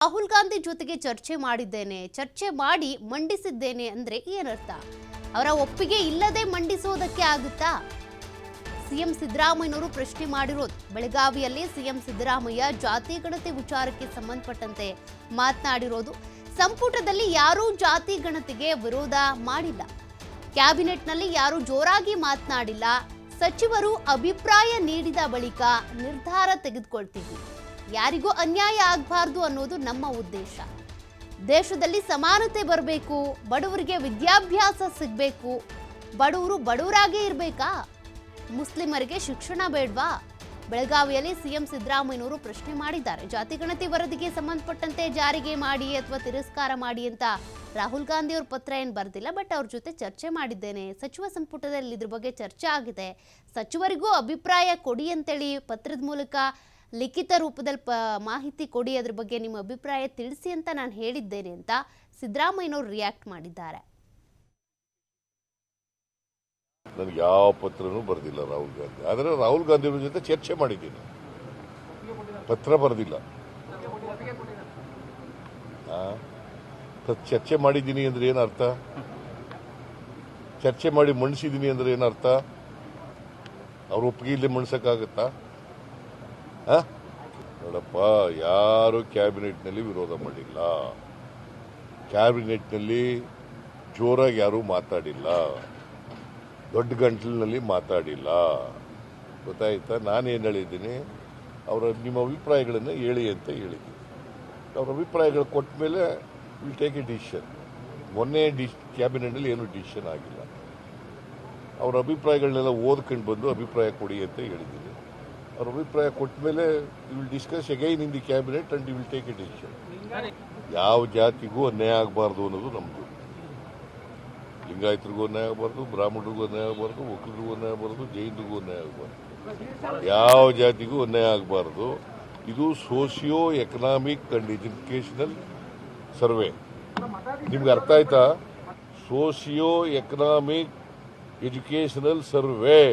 ರಾಹುಲ್ ಗಾಂಧಿ ಜೊತೆಗೆ ಚರ್ಚೆ ಮಾಡಿ ಮಂಡಿಸಿದ್ದೇನೆ ಅಂದ್ರೆ ಏನರ್ಥ? ಅವರ ಒಪ್ಪಿಗೆ ಇಲ್ಲದೆ ಮಂಡಿಸೋದಕ್ಕೆ ಆಗುತ್ತಾ? ಸಿಎಂ ಸಿದ್ದರಾಮಯ್ಯನವರು ಪ್ರಶ್ನೆ ಮಾಡಿರೋದು. ಬೆಳಗಾವಿಯಲ್ಲಿ ಸಿಎಂ ಸಿದ್ದರಾಮಯ್ಯ ಜಾತಿ ಗಣತಿ ವಿಚಾರಕ್ಕೆ ಸಂಬಂಧಪಟ್ಟಂತೆ ಮಾತನಾಡಿರೋದು. ಸಂಪುಟದಲ್ಲಿ ಯಾರೂ ಜಾತಿ ಗಣತಿಗೆ ವಿರೋಧ ಮಾಡಿಲ್ಲ. ಕ್ಯಾಬಿನೆಟ್ನಲ್ಲಿ ಯಾರೂ ಜೋರಾಗಿ ಮಾತನಾಡಿಲ್ಲ. ಸಚಿವರು ಅಭಿಪ್ರಾಯ ನೀಡಿದ ಬಳಿಕ ನಿರ್ಧಾರ ತೆಗೆದುಕೊಳ್ತೀವಿ. ಯಾರಿಗೂ ಅನ್ಯಾಯ ಆಗಬಾರ್ದು ಅನ್ನೋದು ನಮ್ಮ ಉದ್ದೇಶ. ದೇಶದಲ್ಲಿ ಸಮಾನತೆ ಬರಬೇಕು, ಬಡವರಿಗೆ ವಿದ್ಯಾಭ್ಯಾಸ ಸಿಗಬೇಕು. ಬಡವರು ಬಡವರಾಗೇ ಇರಬೇಕಾ? ಮುಸ್ಲಿಮರಿಗೆ ಶಿಕ್ಷಣ ಬೇಡವಾ? ಬೆಳಗಾವಿಯಲ್ಲಿ ಸಿಎಂ ಸಿದ್ದರಾಮಯ್ಯನವರು ಪ್ರಶ್ನೆ ಮಾಡಿದ್ದಾರೆ. ಜಾತಿ ಗಣತಿ ವರದಿಗೆ ಸಂಬಂಧಪಟ್ಟಂತೆ ಜಾರಿಗೆ ಮಾಡಿ ಅಥವಾ ತಿರಸ್ಕಾರ ಮಾಡಿ ಅಂತ ರಾಹುಲ್ ಗಾಂಧಿ ಅವ್ರ ಪತ್ರ ಏನು ಬರೆದಿಲ್ಲ, ಬಟ್ ಅವ್ರ ಜೊತೆ ಚರ್ಚೆ ಮಾಡಿದ್ದೇನೆ. ಸಚಿವ ಸಂಪುಟದಲ್ಲಿ ಇದ್ರ ಬಗ್ಗೆ ಚರ್ಚೆ ಆಗಿದೆ. ಸಚಿವರಿಗೂ ಅಭಿಪ್ರಾಯ ಕೊಡಿ ಅಂತೇಳಿ ಪತ್ರದ ಮೂಲಕ ಲಿಖಿತ ರೂಪದಲ್ಲಿ ಮಾಹಿತಿ ಕೊಡಿ, ಅದ್ರ ಬಗ್ಗೆ ನಿಮ್ಮ ಅಭಿಪ್ರಾಯ ತಿಳಿಸಿ ಅಂತ ನಾನು ಹೇಳಿದ್ದೇನೆ ಅಂತ ಸಿದ್ದರಾಮಯ್ಯನವರು ರಿಯಾಕ್ಟ್ ಮಾಡಿದ್ದಾರೆ. ನನಗೆ ಯಾವ ಪತ್ರನೂ ಬರೆದಿಲ್ಲ ರಾಹುಲ್ ಗಾಂಧಿ. ಆದರೆ ರಾಹುಲ್ ಗಾಂಧಿ ಅವ್ರ ಜೊತೆ ಚರ್ಚೆ ಮಾಡಿದ್ದೀನಿ, ಪತ್ರ ಬರೆದಿಲ್ಲ. ಚರ್ಚೆ ಮಾಡಿದ್ದೀನಿ ಅಂದ್ರೆ ಏನರ್ಥ? ಚರ್ಚೆ ಮಾಡಿ ಮಂಡಿಸಿದ್ದೀನಿ ಅಂದ್ರೆ ಏನರ್ಥ? ಅವ್ರ ಒಪ್ಪಿಗೆ ಇಲ್ಲೇ ಮಂಡಿಸಕ್ಕಾಗತ್ತಾ? ನೋಡಪ್ಪ, ಯಾರು ಕ್ಯಾಬಿನೆಟ್ನಲ್ಲಿ ವಿರೋಧ ಮಾಡಿಲ್ಲ, ಕ್ಯಾಬಿನೆಟ್ನಲ್ಲಿ ಜೋರಾಗಿ ಯಾರೂ ಮಾತಾಡಿಲ್ಲ, ದೊಡ್ಡ ಗಂಟಲಿನಲ್ಲಿ ಮಾತಾಡಿಲ್ಲ. ಗೊತ್ತಾಯ್ತಾ? ನಾನೇನು ಹೇಳಿದ್ದೀನಿ, ನಿಮ್ಮ ಅಭಿಪ್ರಾಯಗಳನ್ನು ಹೇಳಿ ಅಂತ ಹೇಳಿದ್ದೀನಿ. ಅವ್ರ ಅಭಿಪ್ರಾಯಗಳು ಕೊಟ್ಟ ಮೇಲೆ ವಿಲ್ ಟೇಕ್ ಎ ಡಿಸಿಷನ್. ಮೊನ್ನೆ ಕ್ಯಾಬಿನೆಟ್ನಲ್ಲಿ ಏನು ಡಿಸಿಷನ್ ಆಗಿಲ್ಲ. ಅವ್ರ ಅಭಿಪ್ರಾಯಗಳನ್ನೆಲ್ಲ ಓದ್ಕೊಂಡು ಬಂದು ಅಭಿಪ್ರಾಯ ಕೊಡಿ ಅಂತ ಹೇಳಿದ್ದೀನಿ. ಅವ್ರ ಅಭಿಪ್ರಾಯ ಕೊಟ್ಟ ಮೇಲೆ will discuss again in the cabinet and will take A decision. ಯಾವ ಜಾತಿಗೂ ಅನ್ಯಾಯ ಆಗಬಾರ್ದು ಅನ್ನೋದು ನಮ್ಮದು. ಲಿಂಗಾಯತರಿಗೂ ಅನ್ಯಾಯ ಆಗಬಾರ್ದು, ಬ್ರಾಹ್ಮಣರಿಗೂ ಅನ್ಯಾಯ ಆಗಬಾರ್ದು, ಒಕ್ಕಲಿಗರಿಗೂ ಅನ್ಯಾಯ ಆಗಬಾರ್ದು, ಜೈನರಿಗೂ ಅನ್ಯಾಯ ಆಗಬಾರ್ದು. ಯಾವ ಜಾತಿಗೂ ಅನ್ಯಾಯ ಆಗಬಾರ್ದು. ಇದು socio economic and educational survey. ನಿಮ್ಗೆ ಅರ್ಥ ಆಯ್ತಾ? Socio economic educational survey.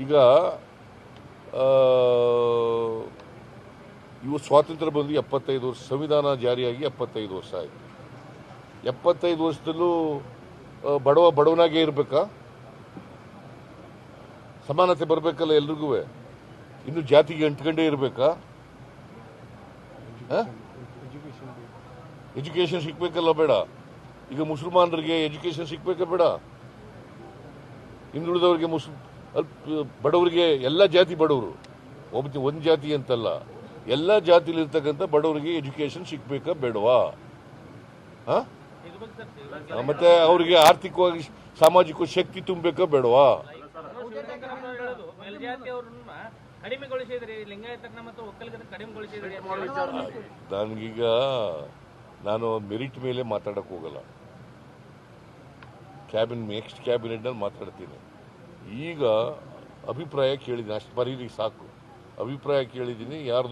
ಈಗ ಇವು ಸ್ವಾತಂತ್ರ್ಯ ಬಂದು 75 ವರ್ಷ, ಸಂವಿಧಾನ ಜಾರಿಯಾಗಿ 75 ವರ್ಷ ಆಯಿತು. 75 ವರ್ಷದಲ್ಲೂ ಬಡವನಾಗೇ ಇರಬೇಕಾ? ಸಮಾನತೆ ಬರಬೇಕಲ್ಲ ಎಲ್ರಿಗೂ. ಇನ್ನು ಜಾತಿಗೆ ಅಂಟ್ಕೊಂಡೇ ಇರಬೇಕಾ? ಎಜುಕೇಶನ್ ಸಿಗ್ಬೇಕಲ್ಲ ಬೇಡ? ಈಗ ಮುಸಲ್ಮಾನರಿಗೆ ಎಜುಕೇಶನ್ ಸಿಗ್ಬೇಕ ಬೇಡ? ಹಿಂದುಳಿದವರಿಗೆ ಬಡವರಿಗೆ, ಎಲ್ಲ ಜಾತಿ ಬಡವರು, ಒಂದು ಜಾತಿ ಅಂತಲ್ಲ, ಎಲ್ಲ ಜಾತಿಲಿರ್ತಕ್ಕಂಥ ಬಡವರಿಗೆ ಎಜುಕೇಶನ್ ಸಿಗ್ಬೇಕಾ ಬೇಡವಾ? ಮತ್ತೆ ಅವರಿಗೆ ಆರ್ಥಿಕವಾಗಿ ಸಾಮಾಜಿಕ ಶಕ್ತಿ ತುಂಬಬೇಕಾ ಬೇಡವಾ? ನನಗೀಗ ನಾನು ಮೆರಿಟ್ ಮೇಲೆ ಮಾತಾಡಕ್ ಹೋಗಲ್ಲ. ನೆಕ್ಸ್ಟ್ ಕ್ಯಾಬಿನೆಟ್ನಲ್ಲಿ ಮಾತಾಡ್ತೀನಿ. ಈಗ ಅಭಿಪ್ರಾಯ ಕೇಳಿದ್ದೀನಿ, ಅಷ್ಟು ಬರೀರಿ ಸಾಕು. ಅಭಿಪ್ರಾಯ ಕೇಳಿದ್ದೀನಿ. ಯಾರ್ದು